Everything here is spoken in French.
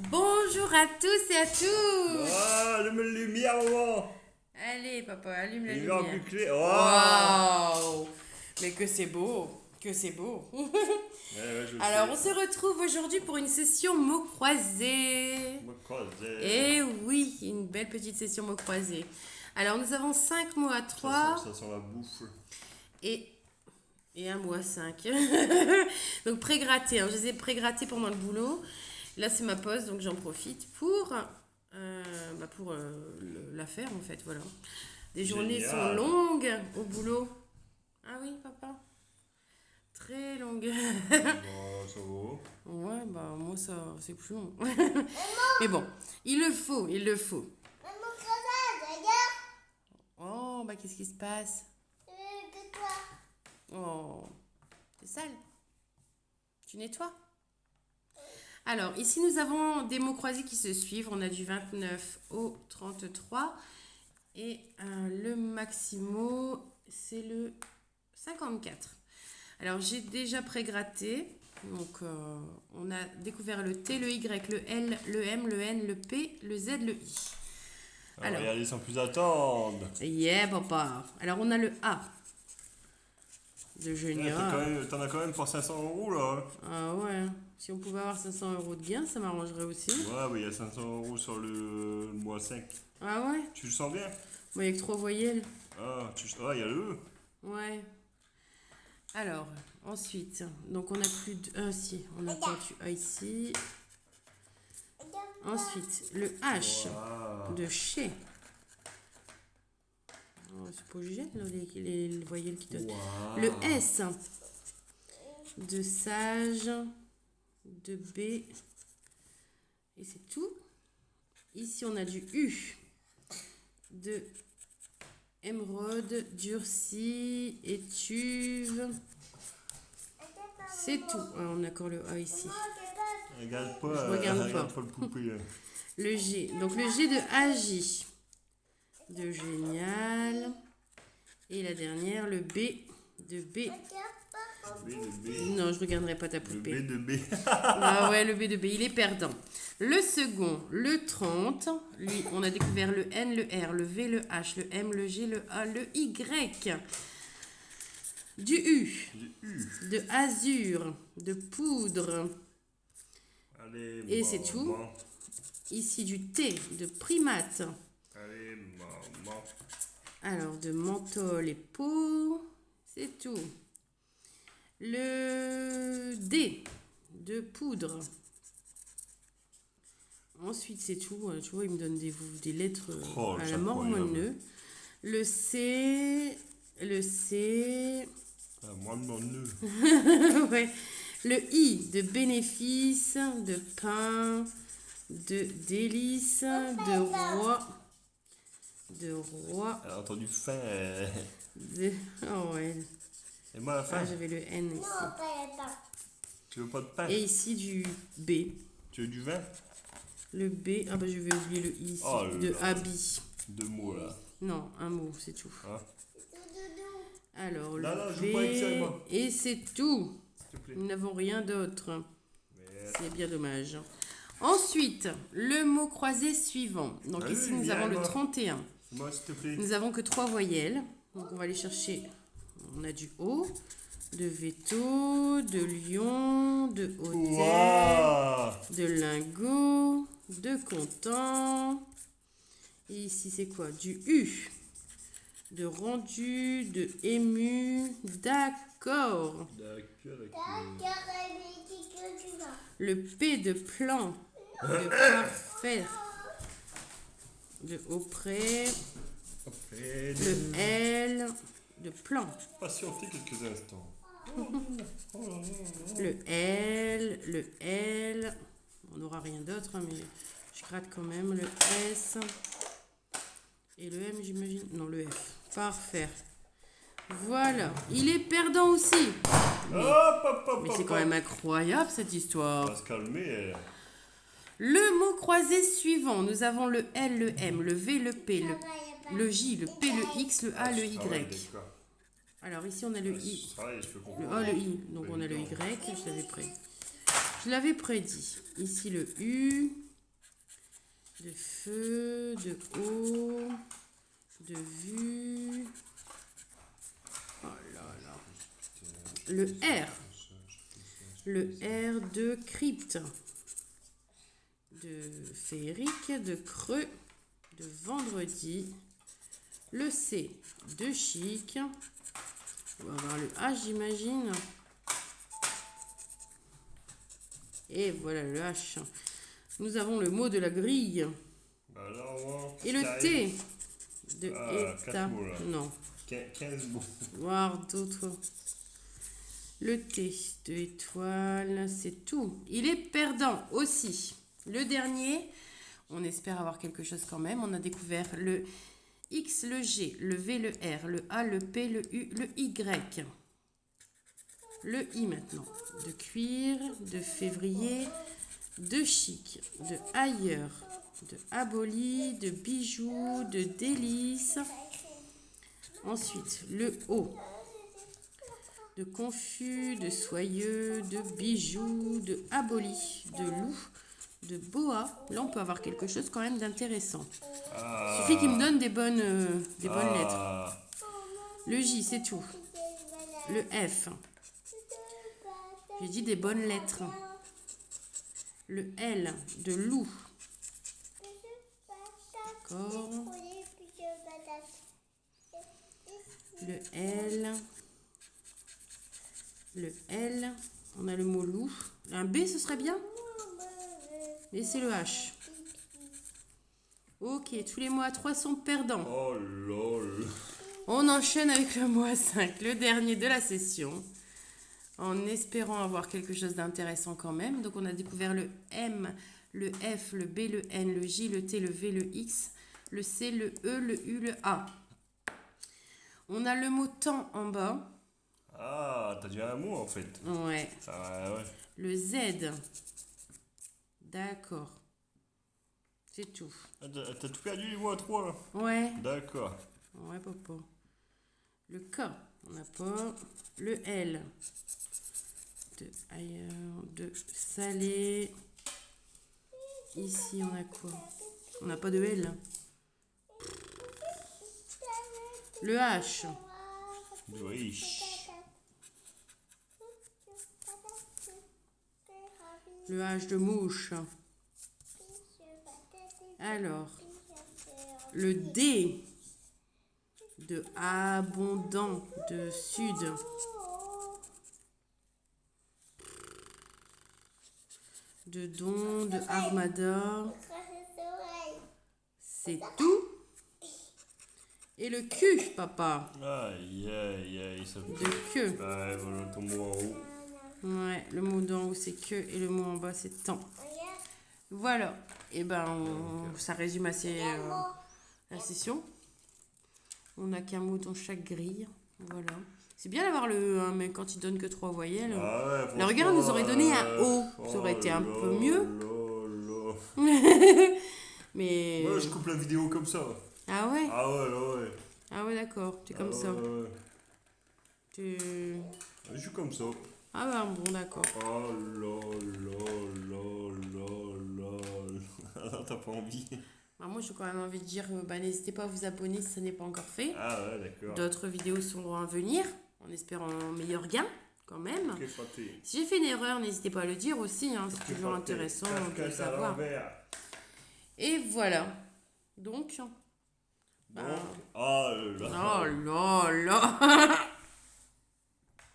Bonjour à tous et à tous. Ah, allume la lumière, maman. Allez, papa, allume la Lumière lumière. plus claire. Oh. Waouh. Mais que c'est beau, que c'est beau. Ouais, je Alors, on sais. se retrouve aujourd'hui pour une session mots croisés. Me croiser. Et oui, une belle petite session mots croisés. Alors, nous avons 5 mots à Ça 3 sent la bouffe. et, et un mot à 5. Donc, pré-gratté, hein. Je les ai pré-grattés pendant le boulot. Là, c'est ma pause, donc j'en profite pour la faire, en fait, voilà. Les journées sont Génial. longues au boulot. Ah oui, papa? Très longues. Bon, ça va. Ouais, bah moi, ça, c'est plus long. Mais bon, il le faut, il le faut. Maman, regarde, regarde. Oh, bah qu'est-ce qui se passe? Que toi. Oh, c'est sale. Tu nettoies? Alors, ici, nous avons des mots croisés qui se suivent. On a du 29 au 33. Et le maximo, c'est le 54. Alors, j'ai déjà pré-gratté. Donc, on a découvert le T, le Y, le L, le M, le N, le P, le Z, le I. Alors, Regardez sans plus attendre. yeah, papa. Alors, on a le A de Ouais, Junior. T'en as quand même pour 500 € là. Ah ouais. Si on pouvait avoir 500 euros de gain, ça m'arrangerait aussi. Ouais, mais il y a 500 € sur le mois 5. Ah ouais? Tu le sens bien? Bon, il n'y a que 3 voyelles. Ah, il y a le E. Ouais. Alors, ensuite, donc on a plus de... Ah si, on a pas du A ici. Ensuite, le H Wow. de chez. Oh, c'est pas obligé, là, les voyelles qui donnent. Wow. Le S de sage, de B. Et c'est tout. Ici, on a du U de émeraude, durci, étuve. C'est tout. Ah, on a encore le A ici. Regarde pas, Je regarde regarde pas. pas le poupée. Le G. Donc le G de agi. De génial. Et la dernière, le B de B. Le B de B. Non, je regarderai pas ta Le poupée. B de B. Ah ouais, le B de B, il est perdant. Le second, le 30. Lui, on a découvert le N, le R, le V, le H, le M, le G, le A, le Y. Du U. Du U. De azur. De poudre. Allez, Et c'est tout. maman. Ici du T. De primate. Allez, maman. Alors, de menthol et peau, c'est tout. Le D, de poudre. Ensuite, c'est tout. Tu vois, il me donne des lettres Oh, à c'est la incroyable. mormoneux. Le C, Ah, moi, mon nœud. ouais. Le I, de bénéfice, de pain, de délice, de roi. De roi. Elle a entendu fin. De... Oh ouais. Et moi, la fin. Ah, j'avais le N ici. Non, pas. Tu veux pas de pain? Et ici du B. Tu veux du vin? Le B. Ah bah je vais oublier le I ici. Oh là De là. habit. 2 mots là. Non, un mot, c'est tout. Hein? Alors Non, non, le je joue pas avec ça, B. moi. Et c'est tout. S'il te plaît. Nous n'avons rien d'autre. Mais... C'est bien dommage. Ensuite, le mot croisé suivant. Donc Ah ici oui, nous viens, avons le moi. 31. Moi, s'il te plaît. Nous avons que 3 voyelles. Donc on va aller chercher. On a du O, de veto, de lion, de hôtel, Waouh! de lingot, de content. Et ici, c'est quoi? Du U, de rendu, de ému, d'accord. D'accord. Le P de plan, de parfait, de auprès. Après, Le L, de plan. patienter quelques instants. Le L. On n'aura rien d'autre, hein, mais je gratte quand même. Le S. Et le M, j'imagine. Non, le F. Parfait. Voilà. Il est perdant aussi. Mais c'est quand même incroyable cette On histoire. va se calmer. Le mot croisé suivant. Nous avons le L, le M, le V, le P, le J, le P, le X, le A, le Y. Ah ouais, d'accord. Alors ici on a le I. Pareil, je peux Le comprendre. A, le I. Donc on a le Y. Je l'avais prédit. Ici le U. de feu, de eau, de vue. Oh là là. Le R. Le R de crypte, de féerique, de creux, de vendredi. Le C de chic. On va avoir le H, j'imagine. Et voilà le H. Nous avons le mot de la grille. Alors, Et le T de quatre état. mots, là. Non. 15 mots. Voir d'autres. Le T de étoile, c'est tout. Il est perdant aussi. Le dernier, on espère avoir quelque chose quand même. On a découvert le X, le G, le V, le R, le A, le P, le U, le Y. Le I maintenant. De cuir, de février, de chic, de ailleurs, de aboli, de bijoux, de délices. Ensuite, le O. De confus, de soyeux, de bijoux, de aboli, de loup, de boa. Là, on peut avoir quelque chose quand même d'intéressant. Il suffit qu'il me donne des bonnes lettres. Le J, c'est tout. Le F. J'ai dit des bonnes lettres. Le L, de loup. D'accord. Le L. Le L. On a le mot loup. Un B, ce serait bien. Et c'est le H. Ok, tous les mots à 3 sont perdants. Oh lol. On enchaîne avec le mot à 5, le dernier de la session. En espérant avoir quelque chose d'intéressant quand même. Donc on a découvert le M, le F, le B, le N, le J, le T, le V, le X, le C, le E, le U, le A. On a le mot temps en bas. Ah, t'as déjà un mot en fait. Ouais. Ça, ouais. Le Z. D'accord. C'est tout. Ah, t'as tout perdu les mots à 3 là. Ouais. D'accord. Ouais, papa. Le K, on n'a pas. Le L. De ailleurs, de salé. Ici, on a quoi? On n'a pas de L. Le H. De riche. Le H de mouche. Alors, le D de abondant, de sud. De don, de armada. C'est tout. Et le Q, papa. Aïe, aïe, aïe, ça fait. De queue. Ouais, voilà ton mot en haut. Ouais, le mot d'en haut c'est queue et le mot en bas c'est temps. Voilà. Et ça résume assez la session. On n'a qu'un mot dans chaque grille. Voilà. C'est bien d'avoir le mais quand il donne que 3 voyelles. Ah ouais, Le regard nous aurait donné un O. Ça aurait été un peu mieux. Mais. Ouais, je coupe la vidéo comme ça. Ah ouais? Ah ouais, là, ouais. Ah ouais, d'accord. Tu es comme ça. Ouais. Tu... Je suis comme ça. Ah bah bon, d'accord. Oh là. T'as pas envie. Bah, moi, j'ai quand même envie de dire, n'hésitez pas à vous abonner si ça n'est pas encore fait. Ah ouais, d'accord. D'autres vidéos sont à venir, en espérant un meilleur gain, quand même. Qu'est-ce que t'es? Si j'ai fait une erreur, n'hésitez pas à le dire aussi, hein, c'est toujours intéressant de le savoir. Et voilà. Donc... Oh là là. Oh là là.